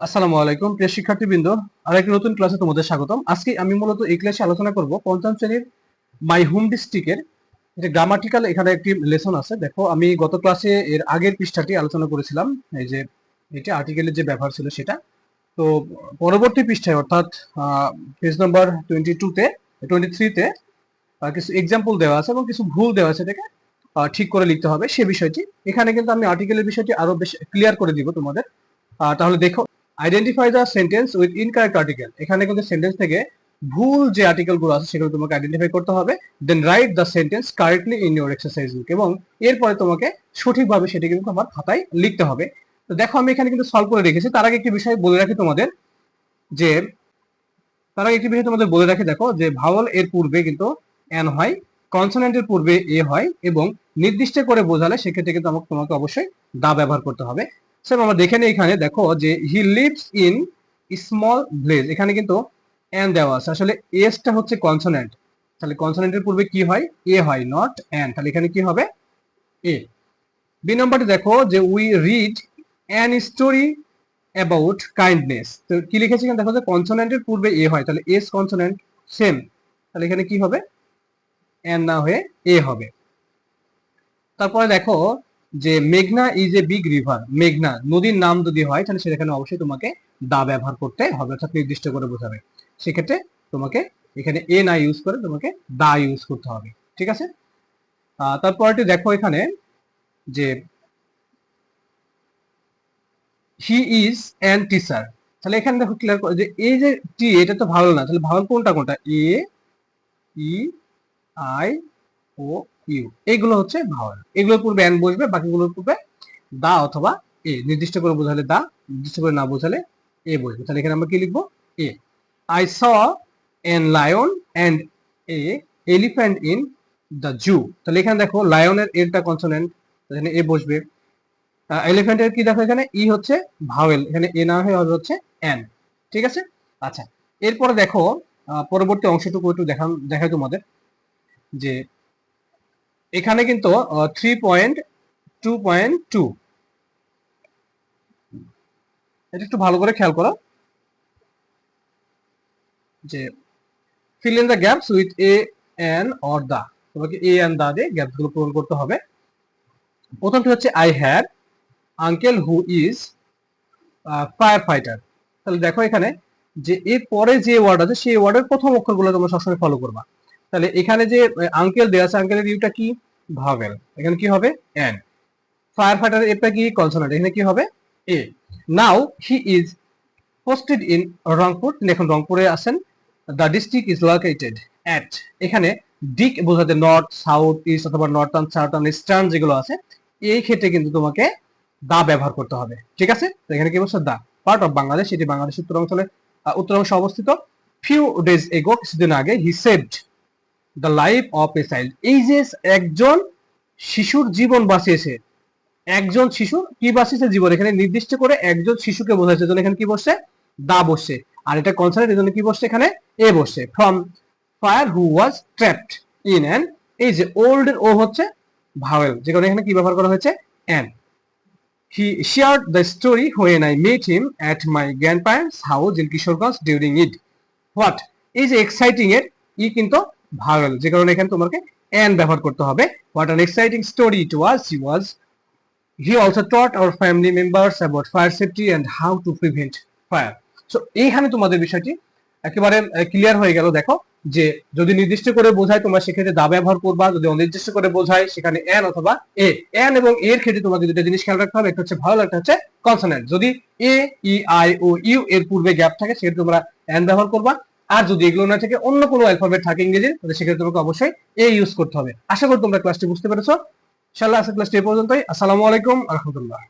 আসসালামু আলাইকুম প্রিয় শিক্ষার্থীবৃন্দ, আরেকটি নতুন ক্লাসে তোমাদের স্বাগতম। আজকে আমি মূলত এই ক্লাসে আলোচনা করব পঞ্চম শ্রেণীর মাই হোম ডিস্ট্রিক্টের যে গ্রামাটিক্যাল এখানে একটি লেসন আছে। দেখো, আমি গত ক্লাসে এর আগের পৃষ্ঠাটি আলোচনা করেছিলাম, এই যে এটা আর্টিকেলের যে ব্যবহার ছিল সেটা। তো পরবর্তী পৃষ্ঠায় অর্থাৎ পেজ নাম্বার 23 তে কিছু এক্সাম্পল দেওয়া আছে এবং কিছু ভুল দেওয়া আছে, এটাকে ঠিক করে লিখতে হবে সে বিষয়টি। এখানে কিন্তু আমি আর্টিকেলের বিষয়টি আরো বেশি ক্লিয়ার করে দিব তোমাদের। তাহলে দেখো, identify the sentence with incorrect article. এখানে কিন্তু সেন্টেন্স থেকে ভুল যে আর্টিকেল গুলো আছে সেগুলো তোমাকে আইডেন্টিফাই করতে হবে। Then write the sentence correctly in your exercise book, এবং এরপরে তোমাকে সঠিকভাবে সেটি কিন্তু আমার খাতায় লিখতে হবে। তো দেখো, আমি এখানে কিন্তু সলভ করে রেখেছি। তার আগে একটি বিষয় বলে রাখি তোমাদের, যে দেখো যে ভাওয়াল এর পূর্বে কিন্তু এন হয়, কনসোনেন্টের পূর্বে এ হয়, এবং নির্দিষ্ট করে বোঝালে সেক্ষেত্রে কিন্তু তোমাকে অবশ্যই দা ব্যবহার করতে হবে। স্যার আমরা দেখে নিই, এখানে দেখো যে he lives in small village, এখানে কিন্তু এন দেওয়া আছে। আসলে এসটা হচ্ছে কনসোনেন্ট, তাহলে কনসোনেন্টের পূর্বে কি হয়? এ হয়, নট এন। তাহলে এখানে কি হবে? এ। বি নম্বরটি দেখো যে we read an story about kindness. তো কি লিখেছি এখানে? দেখো যে কনসোনেন্টের পূর্বে এ হয়, তাহলে এস কনসোনেন্ট সেম, তাহলে এখানে কি হবে? এন না হয়ে এ হবে। তারপরে দেখো যে মেঘনা ইজ এ বিগ রিভার, মেঘনা নদীর নাম যদি হয় তাহলে সেখানে অবশ্যই তোমাকে দা ব্যবহার করতে হবে, অর্থাৎ নির্দিষ্ট করে বোঝাবে। সেক্ষেত্রে তোমাকে এখানে এ না ইউজ করে তোমাকে দা ইউজ করতে হবে, ঠিক আছে? তারপরটি দেখো এখানে যে হি ইজ অ্যান টিচার, তাহলে এখানে দেখো ক্লিয়ার করে যে এই যে টি, এটা তো ভাওয়াল না, তাহলে ভাওয়াল কোনটা কোনটা? এ, ই, আই, ও, ইউ, এইগুলো হচ্ছে ভাওয়াল। এগুলোর পূর্বে এন বসবে, বাকিগুলোর পূর্বে দা অথবা এ। নির্দিষ্ট করে বোঝালে দা, নির্দিষ্ট করে না বোঝালে এ বসবে। তাহলে এখানে আমরা কি লিখবো? A. I saw an lion and a elephant in the zoo, তাহলে এখানে দেখো লায়নের এরটা কনসোনেন্ট, এখানে এ বসবে। এলিফ্যান্টের কি দেখো এখানে ই হচ্ছে ভাওয়েল, এখানে এ না হয়ে হবে হচ্ছে এন, ঠিক আছে? আচ্ছা, এরপরে দেখো পরবর্তী অংশটুকু একটু দেখাই তোমাদের, যে এখানে কিন্তু 3.2.2, এটা একটু ভালো করে খেয়াল করো, যে fill in the gaps with A N or the. তোমাকে এ এন দা দিয়ে গ্যাপস গুলো পূরণ করতে হবে। প্রথমটি হচ্ছে I had uncle who is fire fighter. তাহলে দেখো এখানে যে এর পরে যে ওয়ার্ড আছে সেই ওয়ার্ডের প্রথম অক্ষরগুলো তোমরা সবসময় ফলো করবা। তাহলে এখানে যে আঙ্কেল দেওয়া আছে, আঙ্কেলের ইউটা কি? ভাওয়েল, এখানে কি হবে? এন। ফায়ার ফাইটার এটা কি? কনসোনেন্ট, এখানে কি হবে? A. Now he is posted in Rangpur, তিনি এখন রংপুরে আছেন। The district is located at, এখানে দিক বোঝাতে নর্থ, সাউথ, ইস্ট অথবা নর্থার্ন, সাউথার্ন, ইস্টার্ন যেগুলো আছে এই ক্ষেত্রে কিন্তু তোমাকে দা ব্যবহার করতে হবে, ঠিক আছে? তো এখানে কি বলছে? দা পার্ট অফ বাংলাদেশ, এটি বাংলাদেশ উত্তরাঞ্চলে উত্তরাংশে অবস্থিত। ফিউ ডেজ এগো, কিছুদিন আগে, হি saved the life of a child, এই যে একজন শিশুর জীবন বাঁচিয়েছে। একজন শিশু কি বাঁচিয়েছে? জীবন। এখানে নির্দিষ্ট করে একজন শিশুকে বোঝাচ্ছে, জন্য এখানে কি বসছে? দা বসছে। আর এটা কনসার্ট, এর জন্য কি বসছে? এখানে এ বসছে। From fire who was trapped in an, এই যে ওল্ড এর ও হচ্ছে ভাওয়েল, যে কারণে এখানে কি ব্যবহার করা হয়েছে? An. He shared the story when I met him at my grandparents house in Kishoreganj during it. What, এই যে এক্সাইটিং এর ই কিন্তু ভাওয়েল, যে কারণে এখানে তোমাকে অ্যান ব্যবহার করতে হবে। What an exciting story it was, he was, he also taught our family members about fire safety and how to prevent fire. So এইখানে তোমাদের বিষয়টি একেবারে ক্লিয়ার হয়ে গেল। দেখো যে যদি নির্দিষ্ট করে বোঝায় তোমরা সেক্ষেত্রে দা ব্যবহার করবা, যদি অনির্দিষ্ট করে বোঝায় সেখানে এন অথবা এ। এন এবং এর ক্ষেত্রে তোমাকে দুটো জিনিস খেয়াল রাখতে হবে, একটা হচ্ছে ভাওয়েল, একটা হচ্ছে কনসোনেন্ট। যদি এ, ই, আই, ও, ইউ এর পূর্বে গ্যাপ থাকে সেক্ষেত্রে তোমরা এন ব্যবহার করবা। আর যদি এগুলো না থেকে অন্য কোনো অ্যালফাবেট থাকে ইংরেজির, তাহলে সেক্ষেত্রে তোমাকে অবশ্যই এ ইউজ করতে হবে। আশা করি তোমরা ক্লাসটি বুঝতে পেরেছো। ইনশাআল্লাহ আজকের ক্লাসটি এই পর্যন্তই। আসসালামু আলাইকুম ওয়া রাহমাতুল্লাহ।